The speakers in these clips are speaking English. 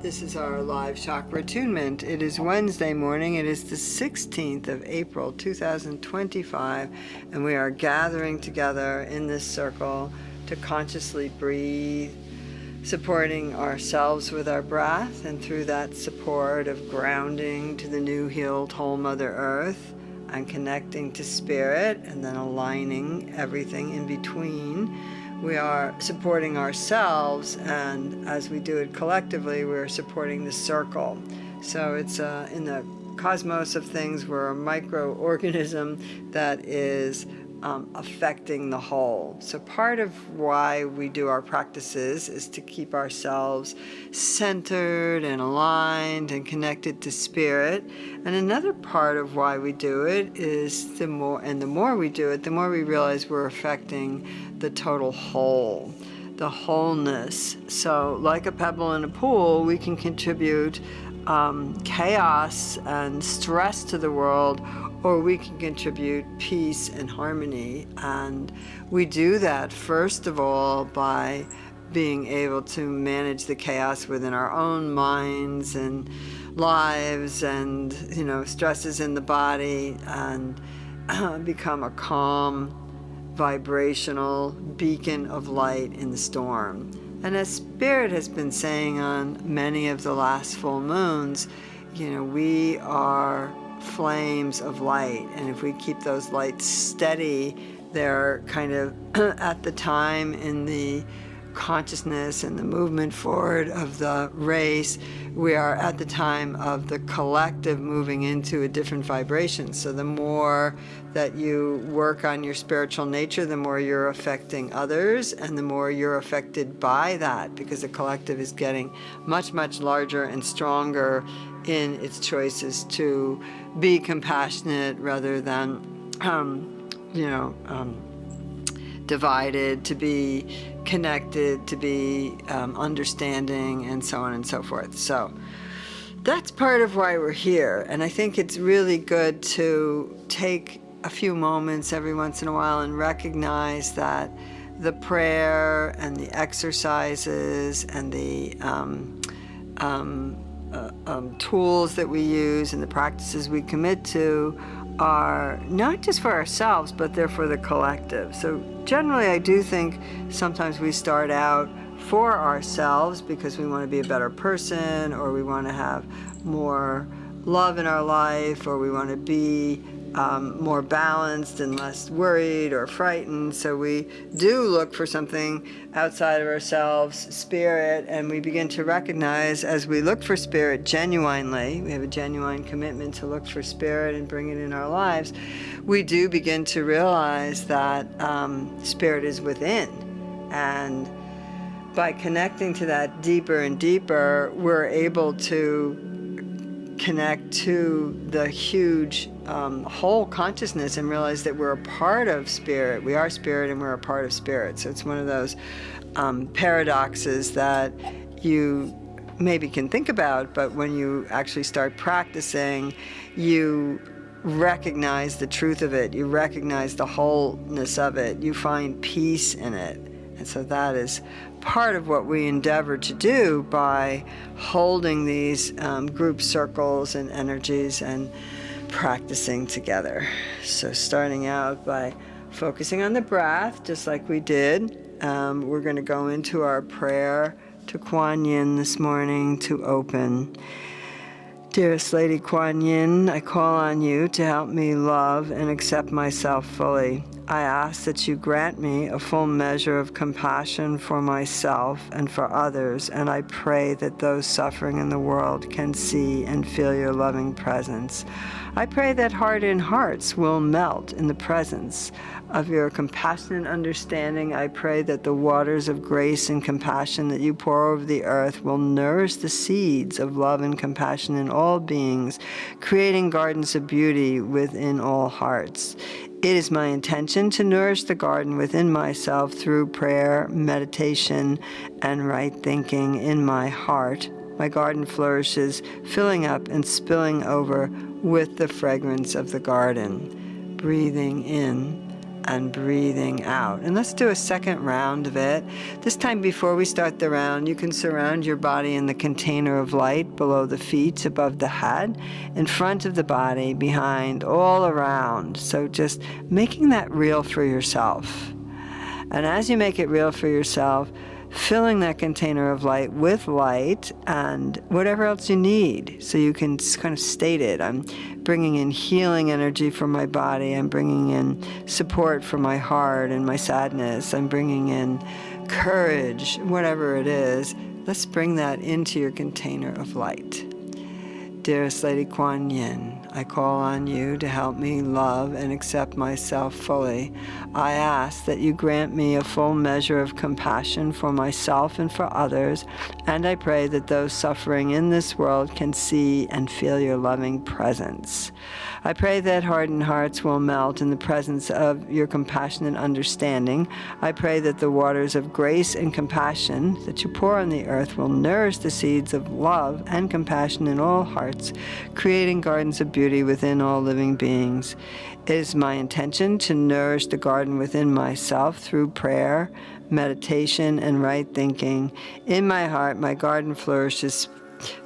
This is our live Chakra Attunement. It is Wednesday morning. It is the 16th of April, 2025, and we are gathering together in this circle to consciously breathe, supporting ourselves with our breath, and through that support of grounding to the new healed whole Mother Earth and connecting to Spirit, and then aligning everything in between. We are supporting ourselves, and as we do it collectively, we're supporting the circle. So it's in the cosmos of things, we're a microorganism that is affecting the whole. So part of why we do our practices is to keep ourselves centered and aligned and connected to Spirit. And another part of why we do it is the more we do it, the more we realize we're affecting the total whole, the wholeness. So like a pebble in a pool, we can contribute chaos and stress to the world, or we can contribute peace and harmony. And we do that, first of all, by being able to manage the chaos within our own minds and lives and, stresses in the body, and become a calm, vibrational beacon of light in the storm. And as Spirit has been saying on many of the last full moons, we are flames of light, and if we keep those lights steady, they're kind of at the time in the consciousness and the movement forward of the race, we are at the time of the collective moving into a different vibration. So the more that you work on your spiritual nature, the more you're affecting others, and the more you're affected by that, because the collective is getting much, much larger and stronger in its choices to be compassionate rather than, divided, to be connected, to be understanding, and so on and so forth. So that's part of why we're here. And I think it's really good to take a few moments every once in a while and recognize that the prayer and the exercises and the tools that we use and the practices we commit to are not just for ourselves, but they're for the collective. So generally, I do think sometimes we start out for ourselves because we want to be a better person, or we want to have more love in our life, or we want to be more balanced and less worried or frightened. So we do look for something outside of ourselves, Spirit, and we begin to recognize as we look for Spirit genuinely, we have a genuine commitment to look for Spirit and bring it in our lives, we do begin to realize that Spirit is within. And by connecting to that deeper and deeper, we're able to connect to the huge whole consciousness and realize that we're a part of Spirit. We are Spirit and we're a part of Spirit. So it's one of those paradoxes that you maybe can think about, but when you actually start practicing, you recognize the truth of it. You recognize the wholeness of it. You find peace in it. And so that is part of what we endeavor to do by holding these group circles and energies and practicing together. So starting out by focusing on the breath, just like we did, we're going to go into our prayer to Kuan Yin this morning to open. Dearest Lady Kuan Yin, I call on you to help me love and accept myself fully. I ask that you grant me a full measure of compassion for myself and for others, and I pray that those suffering in the world can see and feel your loving presence. I pray that hardened hearts will melt in the presence of your compassionate understanding. I pray that the waters of grace and compassion that you pour over the earth will nourish the seeds of love and compassion in all beings, creating gardens of beauty within all hearts. It is my intention to nourish the garden within myself through prayer, meditation, and right thinking in my heart. My garden flourishes, filling up and spilling over with the fragrance of the garden. Breathing in and breathing out. And let's do a second round of it. This time, before we start the round, you can surround your body in the container of light below the feet, above the head, in front of the body, behind, all around. So just making that real for yourself. And as you make it real for yourself, filling that container of light with light and whatever else you need. So you can kind of state it. I'm bringing in healing energy for my body. I'm bringing in support for my heart and my sadness. I'm bringing in courage, whatever it is. Let's bring that into your container of light. Dearest Lady Kuan Yin, I call on you to help me love and accept myself fully. I ask that you grant me a full measure of compassion for myself and for others, and I pray that those suffering in this world can see and feel your loving presence. I pray that hardened hearts will melt in the presence of your compassionate understanding. I pray that the waters of grace and compassion that you pour on the earth will nourish the seeds of love and compassion in all hearts, creating gardens of beauty within all living beings. It is my intention to nourish the garden within myself through prayer, meditation, and right thinking. In my heart, my garden flourishes,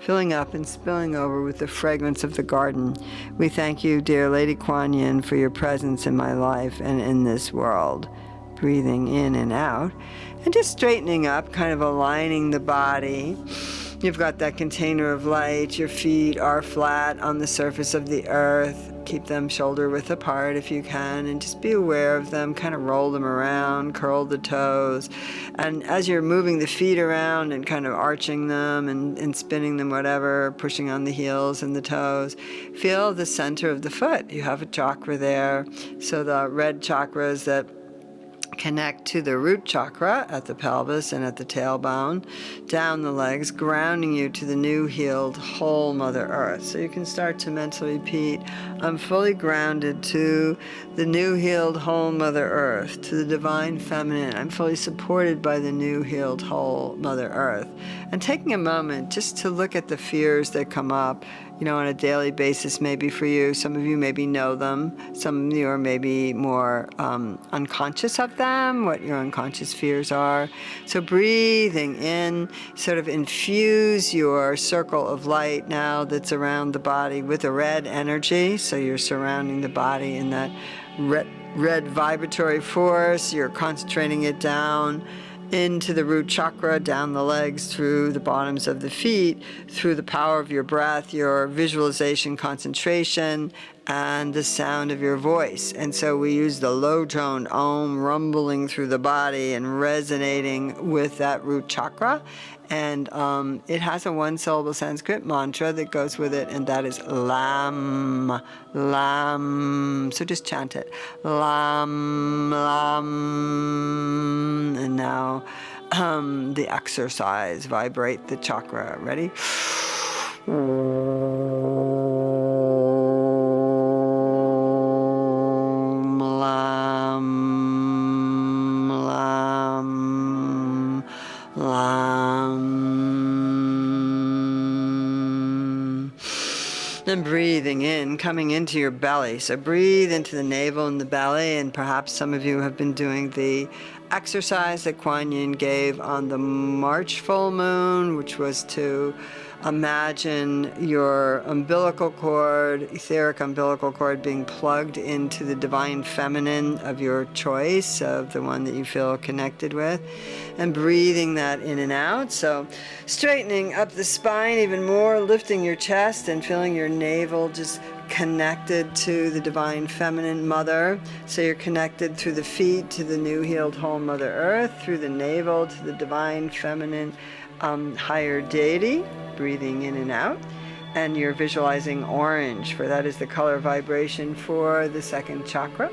filling up and spilling over with the fragrance of the garden. We thank you, dear Lady Kuan Yin, for your presence in my life and in this world. Breathing in and out, and just straightening up, kind of aligning the body. You've got that container of light. Your feet are flat on the surface of the earth. Keep them shoulder width apart if you can, and just be aware of them. Kind of roll them around, curl the toes. And as you're moving the feet around and kind of arching them and spinning them, whatever, pushing on the heels and the toes, feel the center of the foot. You have a chakra there. So the red chakras that connect to the root chakra at the pelvis and at the tailbone, down the legs, grounding you to the new healed whole Mother Earth. So you can start to mentally repeat, I'm fully grounded to the new healed whole Mother Earth, to the divine feminine. I'm fully supported by the new healed whole Mother Earth. And taking a moment just to look at the fears that come up, on a daily basis, maybe for you. Some of you maybe know them. Some of you are maybe more unconscious of them, what your unconscious fears are. So breathing in, sort of infuse your circle of light now that's around the body with a red energy. So you're surrounding the body in that red vibratory force. You're concentrating it down into the root chakra, down the legs, through the bottoms of the feet, through the power of your breath, your visualization, concentration, and the sound of your voice. And so we use the low-toned Om rumbling through the body and resonating with that root chakra. And it has a one-syllable Sanskrit mantra that goes with it, and that is Lam, Lam. So just chant it. Lam, Lam. And now the exercise. Vibrate the chakra. Ready? Then breathing in, coming into your belly. So breathe into the navel and the belly, and perhaps some of you have been doing the exercise that Kuan Yin gave on the March full moon, which was to imagine your umbilical cord, etheric umbilical cord, being plugged into the divine feminine of your choice, of the one that you feel connected with, and breathing that in and out. So straightening up the spine even more, lifting your chest and feeling your navel just connected to the divine feminine mother. So you're connected through the feet to the new healed whole Mother Earth, through the navel to the divine feminine higher deity, breathing in and out. And you're visualizing orange, for that is the color vibration for the second chakra,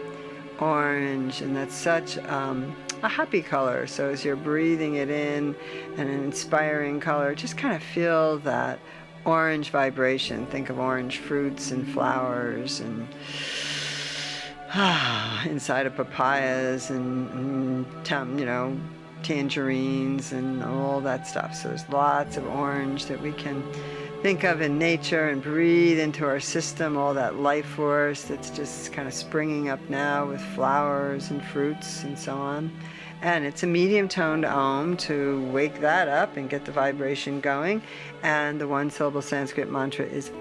orange. And that's such a happy color. So as you're breathing it in, and an inspiring color, just kind of feel that orange vibration. Think of orange fruits and flowers and inside of papayas and tangerines and all that stuff. So there's lots of orange that we can think of in nature and breathe into our system, all that life force that's just kind of springing up now with flowers and fruits and so on. And it's a medium toned Om to wake that up and get the vibration going. And the one syllable Sanskrit mantra is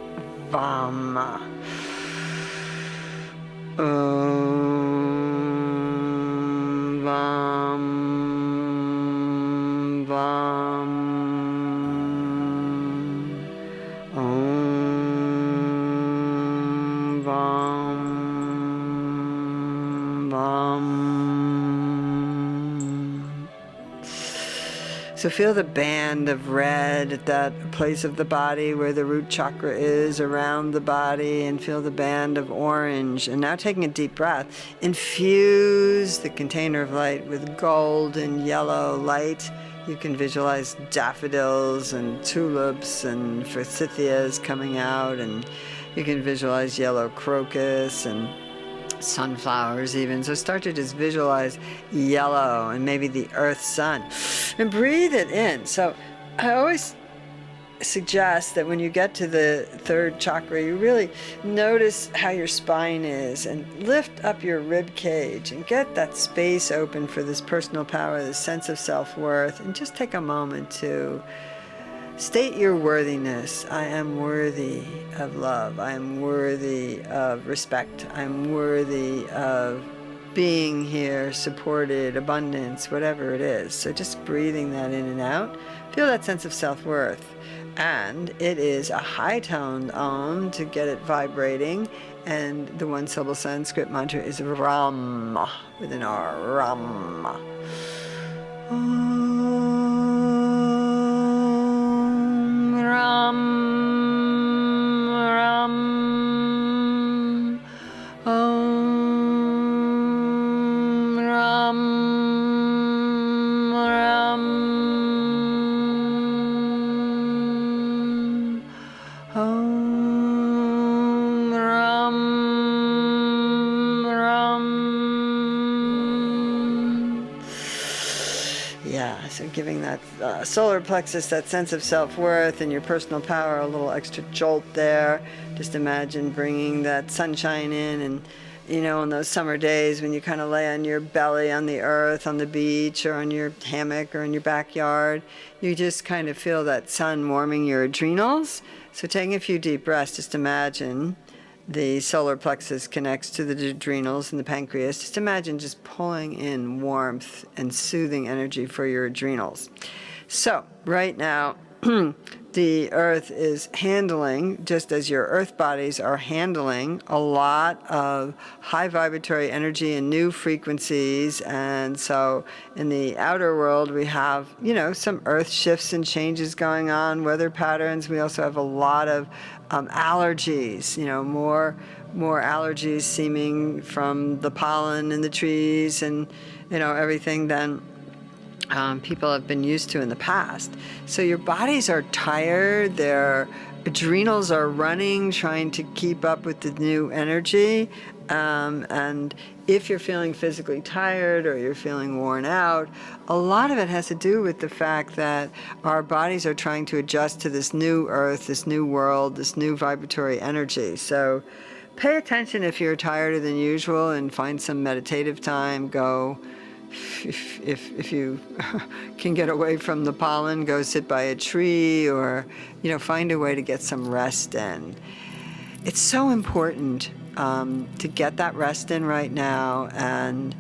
Vam. Om Vam Vam. Om Vam Vam. So feel the band of red at that place of the body where the root chakra is around the body, and feel the band of orange. And now taking a deep breath, infuse the container of light with gold and yellow light. You can visualize daffodils and tulips and forsythias coming out, and you can visualize yellow crocus and sunflowers even. So start to just visualize yellow and maybe the earth sun and breathe it in. So I always suggest that when you get to the third chakra, you really notice how your spine is and lift up your rib cage and get that space open for this personal power, this sense of self-worth, and just take a moment to state your worthiness. I am worthy of love. I am worthy of respect. I'm worthy of being here, supported, abundance, whatever it is. So just breathing that in and out. Feel that sense of self-worth. And it is a high-toned Om to get it vibrating. And the one syllable Sanskrit mantra is Ram, with an R. Ram. Ram, Ram, Om, Ram, Ram, Om, Ram, Ram. Yeah, so giving that solar plexus, that sense of self-worth and your personal power, a little extra jolt there. Just imagine bringing that sunshine in, and on those summer days when you kind of lay on your belly on the earth, on the beach, or on your hammock, or in your backyard, you just kind of feel that sun warming your adrenals. So taking a few deep breaths, just imagine the solar plexus connects to the adrenals and the pancreas. Just imagine just pulling in warmth and soothing energy for your adrenals. So right now, the earth is handling, just as your earth bodies are handling, a lot of high vibratory energy and new frequencies. And so in the outer world, we have, some earth shifts and changes going on, weather patterns. We also have a lot of allergies, more allergies seeming from the pollen in the trees and, everything than people have been used to in the past. So your bodies are tired, their adrenals are running, trying to keep up with the new energy. And if you're feeling physically tired or you're feeling worn out, a lot of it has to do with the fact that our bodies are trying to adjust to this new earth, this new world, this new vibratory energy. So pay attention if you're tireder than usual and find some meditative time. Go, if you can get away from the pollen, go sit by a tree, or find a way to get some rest in. It's so important to get that rest in right now, and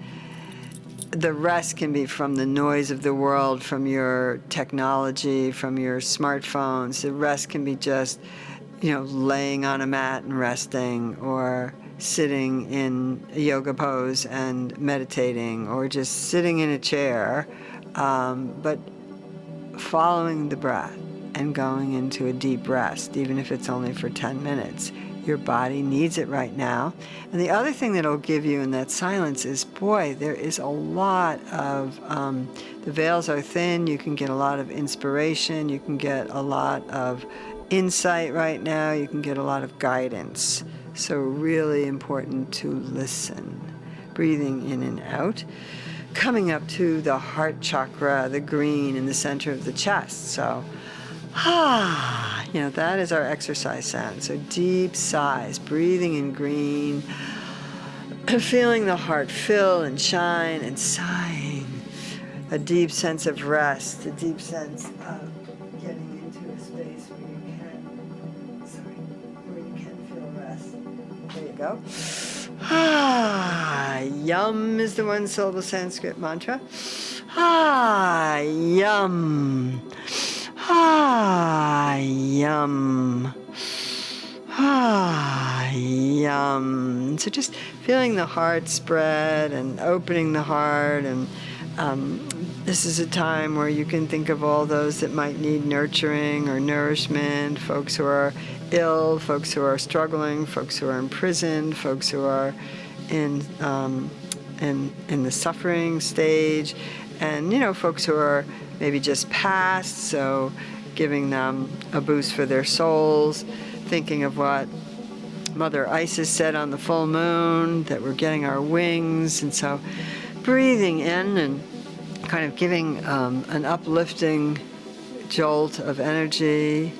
the rest can be from the noise of the world, from your technology, from your smartphones. The rest can be just laying on a mat and resting, or sitting in a yoga pose and meditating, or just sitting in a chair, but following the breath and going into a deep rest, even if it's only for 10 minutes. Your body needs it right now. And the other thing that it'll give you in that silence is, boy, there is a lot of, the veils are thin, you can get a lot of inspiration, you can get a lot of insight right now, you can get a lot of guidance. So really important to listen. Breathing in and out. coming up to the heart chakra, the green in the center of the chest. So, that is our exercise sound. So deep sighs, breathing in green, feeling the heart fill and shine, and sighing. A deep sense of rest, a deep sense of getting into a space where you can feel rest. There you go. Yum is the one syllable Sanskrit mantra. Yum. Yum. Yum. So just feeling the heart spread and opening the heart, and this is a time where you can think of all those that might need nurturing or nourishment, folks who are ill, folks who are struggling, folks who are imprisoned, folks who are in the suffering stage, and folks who are maybe just passed, so giving them a boost for their souls, thinking of what Mother Isis said on the full moon, that we're getting our wings, and so breathing in and kind of giving an uplifting jolt of energy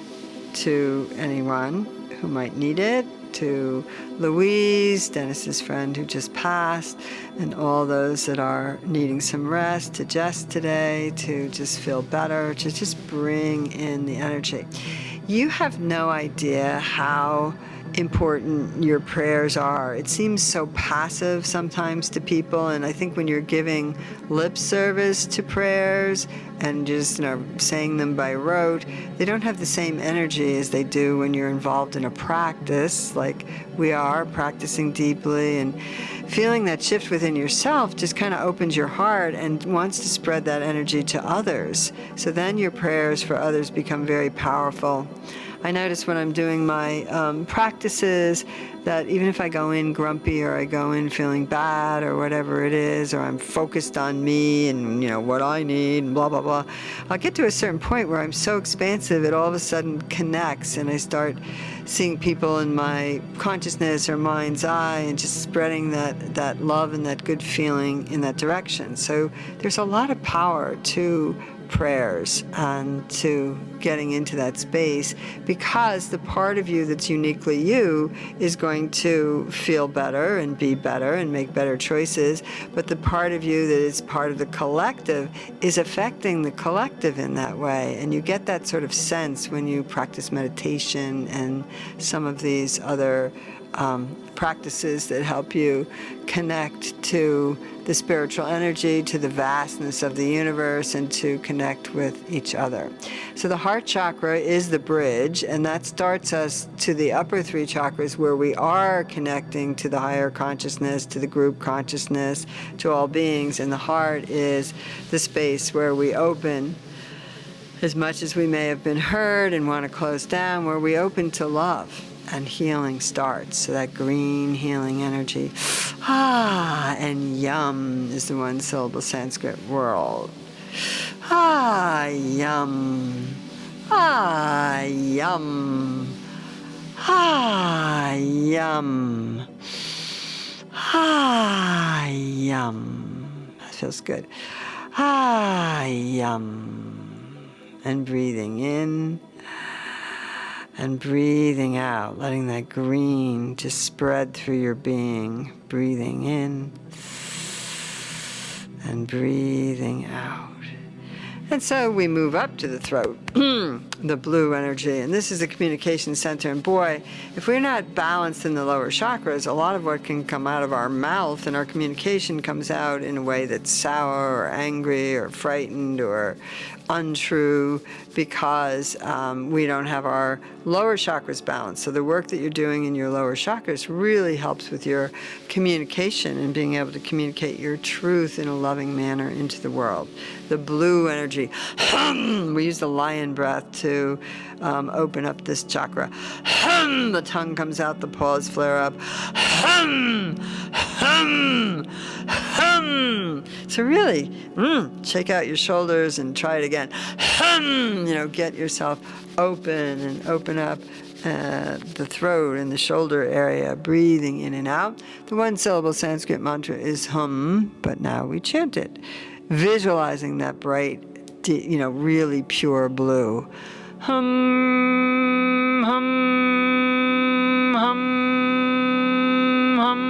to anyone who might need it, to Louise, Dennis's friend who just passed, and all those that are needing some rest, to Jess today, to just feel better, to just bring in the energy. You have no idea how important your prayers are. It seems so passive sometimes to people, and I think when you're giving lip service to prayers and just saying them by rote, they don't have the same energy as they do when you're involved in a practice like we are, practicing deeply, and feeling that shift within yourself just kind of opens your heart and wants to spread that energy to others. So then your prayers for others become very powerful. I notice when I'm doing my practices that even if I go in grumpy, or I go in feeling bad, or whatever it is, or I'm focused on me and what I need and blah blah blah, I'll get to a certain point where I'm so expansive it all of a sudden connects, and I start seeing people in my consciousness or mind's eye, and just spreading that love and that good feeling in that direction. So there's a lot of power to prayers and to getting into that space, because the part of you that's uniquely you is going to feel better and be better and make better choices, but the part of you that is part of the collective is affecting the collective in that way. And you get that sort of sense when you practice meditation and some of these other practices that help you connect to the spiritual energy, to the vastness of the universe, and to connect with each other. So the heart chakra is the bridge, and that starts us to the upper three chakras, where we are connecting to the higher consciousness, to the group consciousness, to all beings. And the heart is the space where we open, as much as we may have been hurt and want to close down, where we open to love. And healing starts. So that green healing energy. And yum is the one syllable Sanskrit word. Yum. Yum. Yum. Yum. That feels good. Yum. And breathing in and breathing out, letting that green just spread through your being. Breathing in and breathing out. And so we move up to the throat, the blue energy, and this is the communication center. And boy, if we're not balanced in the lower chakras, a lot of what can come out of our mouth and our communication comes out in a way that's sour or angry or frightened or untrue, because we don't have our lower chakras balanced. So the work that you're doing in your lower chakras really helps with your communication and being able to communicate your truth in a loving manner into the world. The blue energy, we use the lion breath to open up this chakra. The tongue comes out, the paws flare up. So really, shake out your shoulders and try it again. Get yourself open and open up the throat and the shoulder area, breathing in and out. The one-syllable Sanskrit mantra is hum, but now we chant it, visualizing that bright, really pure blue. Hum, hum, hum, hum,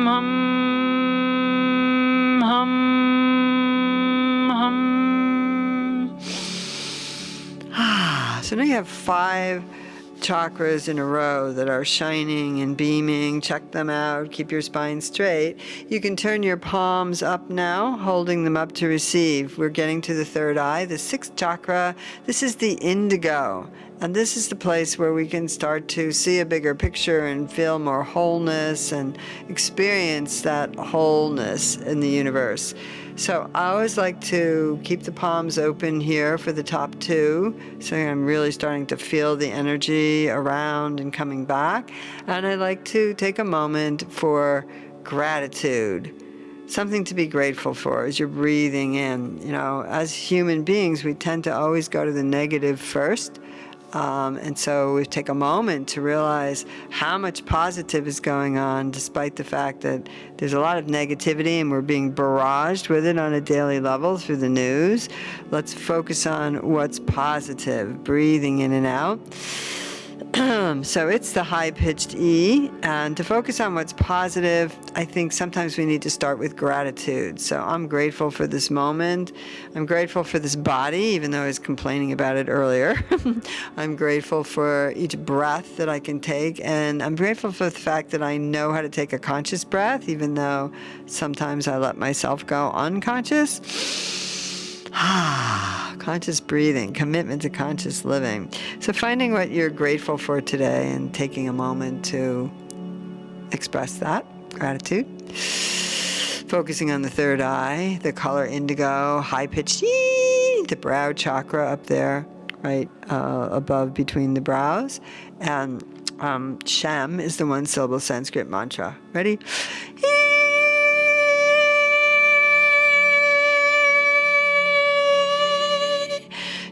hum, hum, hum. So now you have 5 chakras in a row that are shining and beaming. Check them out. Keep your spine straight. You can turn your palms up now, holding them up to receive. We're getting to the third eye, the 6th chakra. This is the indigo. And this is the place where we can start to see a bigger picture and feel more wholeness and experience that wholeness in the universe. So I always like to keep the palms open here for the top 2. So I'm really starting to feel the energy around and coming back. And I like to take a moment for gratitude. Something to be grateful for as you're breathing in. As human beings, we tend to always go to the negative first. And so we take a moment to realize how much positive is going on, despite the fact that there's a lot of negativity and we're being barraged with it on a daily level through the news. Let's focus on what's positive, breathing in and out. So it's the high-pitched E, and to focus on what's positive, I think sometimes we need to start with gratitude. So I'm grateful for this moment. I'm grateful for this body, even though I was complaining about it earlier. I'm grateful for each breath that I can take, and I'm grateful for the fact that I know how to take a conscious breath, even though sometimes I let myself go unconscious. Conscious breathing, commitment to conscious living. So finding what you're grateful for today and taking a moment to express that gratitude. Focusing on the third eye, the color indigo, high-pitched E, the brow chakra up there, right above between the brows. And Shem is the one-syllable Sanskrit mantra. Ready?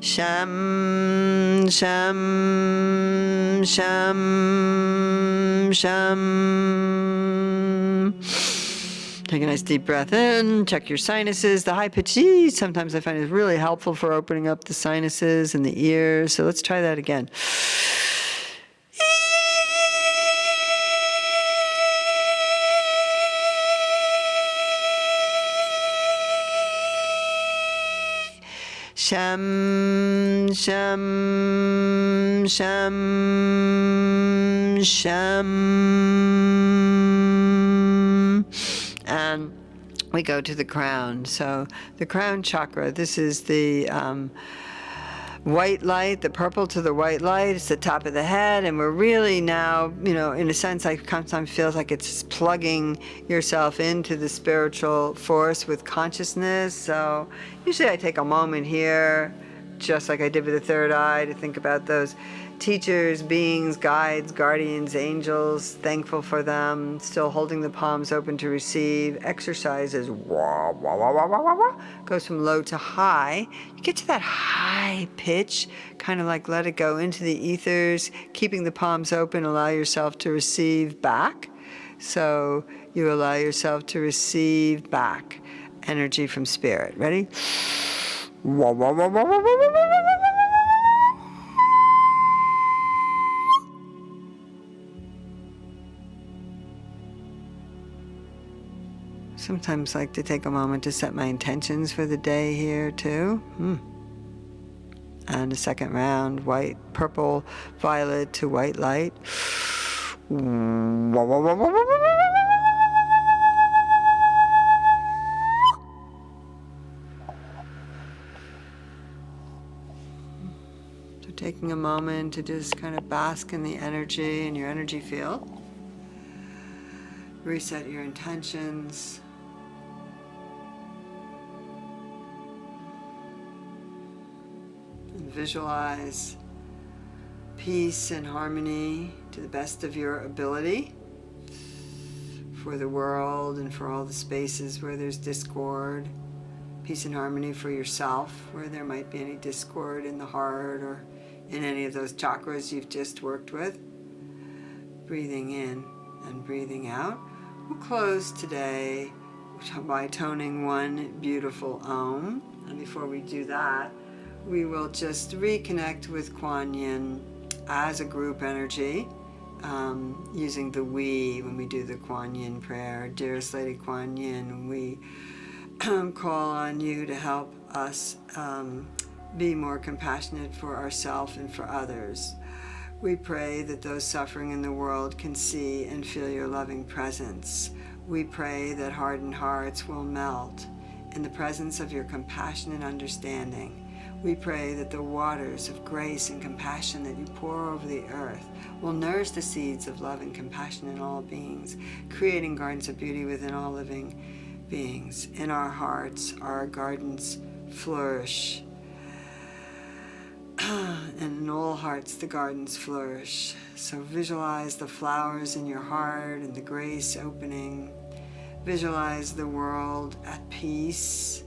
Sham, sham, sham, sham. Take a nice deep breath in, check your sinuses. The high pitch E sometimes I find is really helpful for opening up the sinuses and the ears. So let's try that again. Sham, sham, sham, sham. And we go to the crown. So the crown chakra, this is the white light, the purple to the white light. It's the top of the head, and we're really now, in a sense, I sometimes feels like it's plugging yourself into the spiritual force with consciousness. So usually I take a moment here, just like I did with the third eye, to think about those teachers, beings, guides, guardians, angels, thankful for them, still holding the palms open to receive. Exercises, wah, wah, wah, wah, wah, wah, wah, goes from low to high. You get to that high pitch, kind of like let it go into the ethers, keeping the palms open, allow yourself to receive back. So you allow yourself to receive back energy from spirit. Ready? Wah, wah, wah, wah, wah, wah, wah, wah, wah. Sometimes like to take a moment to set my intentions for the day here too. And a second round, white, purple, violet to white light. So taking a moment to just kind of bask in the energy in your energy field. Reset your intentions. And visualize peace and harmony to the best of your ability for the world and for all the spaces where there's discord. Peace and harmony for yourself, where there might be any discord in the heart or in any of those chakras you've just worked with. Breathing in and breathing out. We'll close today by toning one beautiful Om. And before we do that, we will just reconnect with Kuan Yin as a group energy, using the we when we do the Kuan Yin prayer. Dearest Lady Kuan Yin, we call on you to help us be more compassionate for ourselves and for others. We pray that those suffering in the world can see and feel your loving presence. We pray that hardened hearts will melt in the presence of your compassion and understanding. We pray that the waters of grace and compassion that you pour over the earth will nourish the seeds of love and compassion in all beings, creating gardens of beauty within all living beings. In our hearts, our gardens flourish. And in all hearts, the gardens flourish. So visualize the flowers in your heart and the grace opening. Visualize the world at peace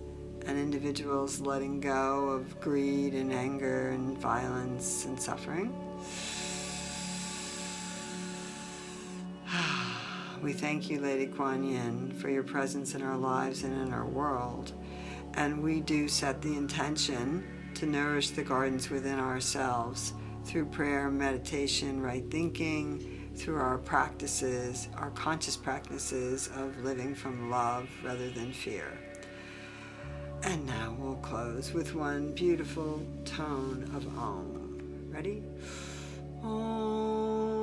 and individuals letting go of greed and anger and violence and suffering. We thank you, Lady Kuan Yin, for your presence in our lives and in our world. And we do set the intention to nourish the gardens within ourselves through prayer, meditation, right thinking, through our practices, our conscious practices of living from love rather than fear. And now we'll close with one beautiful tone of Om. Ready? Om.